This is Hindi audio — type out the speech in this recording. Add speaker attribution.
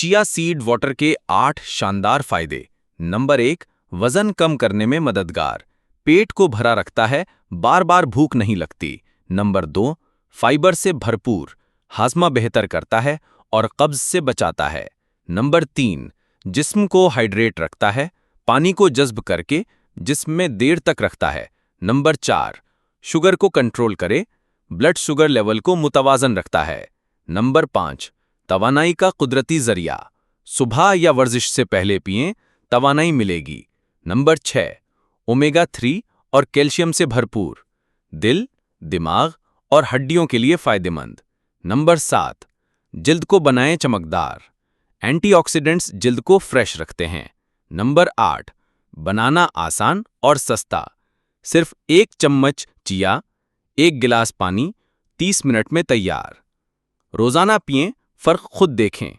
Speaker 1: चिया सीड वाटर के 8 शानदार फायदे। नंबर 1, वजन कम करने में मददगार। पेट को भरा रखता है, बार बार भूख नहीं लगती। नंबर 2, फाइबर से भरपूर, हाजमा बेहतर करता है और कब्ज से बचाता है। नंबर 3, जिस्म को हाइड्रेट रखता है, पानी को जज्ब करके जिस्म में देर तक रखता है। नंबर 4, शुगर को कंट्रोल करे, ब्लड शुगर लेवल को मुतवाजन रखता है। नंबर 5, तवानाई का कुदरती जरिया, सुबह या वर्जिश से पहले पिएं, तवानाई मिलेगी। नंबर 6, ओमेगा 3 और कैल्शियम से भरपूर, दिल, दिमाग और हड्डियों के लिए फायदेमंद। नंबर 7, जिल्द को बनाएं चमकदार, एंटीऑक्सीडेंट्स जिल्द को फ्रेश रखते हैं। नंबर 8, बनाना आसान और सस्ता, सिर्फ 1 चम्मच चिया, 1 गिलास पानी, 30 मिनट में तैयार। रोजाना पिएं, फर्क खुद देखें।